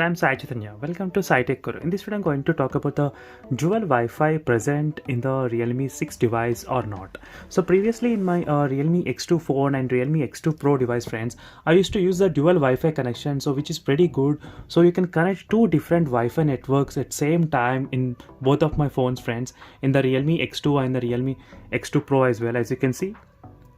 I'm Sai Chaitanya. Welcome to SciTech Guru. In this video, I'm going to talk about the dual Wi-Fi present in the Realme 6 device or not. So previously in my Realme X2 phone and Realme X2 Pro device, friends, I used to use the dual Wi-Fi connection, so which is pretty good. So you can connect two different Wi-Fi networks at same time in both of my phones, friends, in the Realme X2 and the Realme X2 Pro as well, as you can see.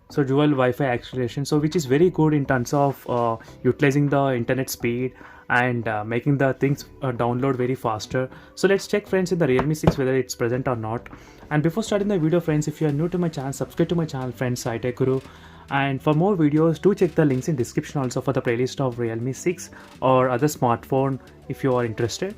So dual Wi-Fi acceleration, so which is very good in terms of utilizing the internet speed and making the things download very faster. So let's check, friends, in the Realme 6 whether it's present or not. And before starting the video, friends, if you are new to my channel, subscribe to my channel, friends, SciTech Guru. And for more videos, do check the links in description also for the playlist of Realme 6 or other smartphone if you are interested.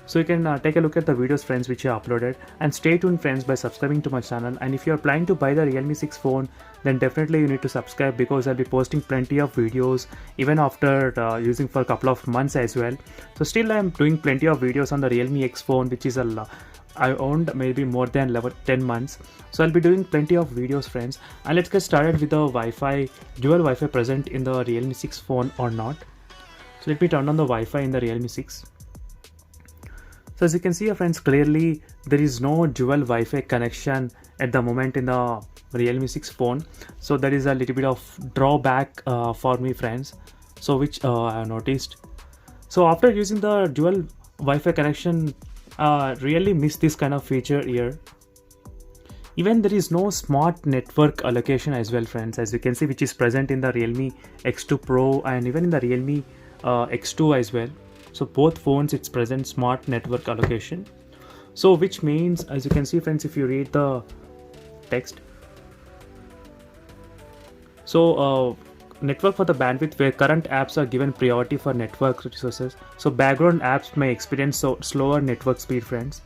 So you can take a look at the videos, friends, which I uploaded, and stay tuned, friends, by subscribing to my channel. And if you are planning to buy the Realme 6 phone, then definitely you need to subscribe, because I'll be posting plenty of videos even after using for a couple of months as well. So still I'm doing plenty of videos on the Realme X phone, which is I owned maybe more than 10 months. So I'll be doing plenty of videos, friends. And let's get started with the dual Wi-Fi present in the Realme 6 phone or not. So let me turn on the Wi-Fi in the Realme 6. So as you can see, friends, clearly there is no dual Wi-Fi connection at the moment in the Realme 6 phone. So that is a little bit of drawback for me, friends. So which I have noticed. So after using the dual Wi-Fi connection, really miss this kind of feature here. Even there is no smart network allocation as well, friends, as you can see, which is present in the Realme X2 Pro and even in the Realme X2 as well. So both phones, it's present smart network allocation. So which means, as you can see, friends, if you read the text, so network for the bandwidth where current apps are given priority for network resources. So background apps may experience slower network speed, friends.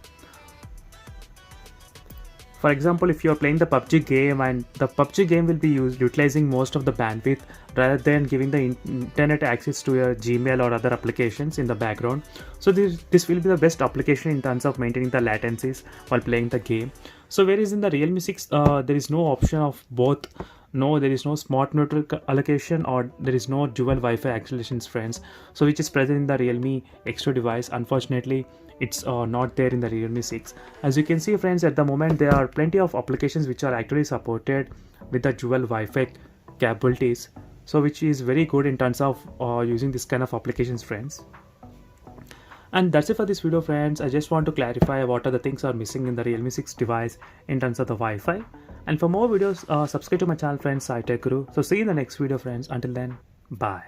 For example, if you are playing the PUBG game, and the PUBG game will be utilizing most of the bandwidth rather than giving the internet access to your Gmail or other applications in the background. So this will be the best application in terms of maintaining the latencies while playing the game. So whereas in the Realme 6, there is no option of both. No, there is no smart network allocation, or there is no dual Wi-Fi accelerations, friends. So which is present in the Realme X2 device. Unfortunately, it's not there in the Realme 6. As you can see, friends, at the moment there are plenty of applications which are actually supported with the dual Wi-Fi capabilities. So which is very good in terms of using this kind of applications, friends. And that's it for this video, friends. I just want to clarify what are the things are missing in the Realme 6 device in terms of the Wi-Fi. And for more videos, subscribe to my channel, friends, SciTech Guru. So see you in the next video, friends. Until then, bye.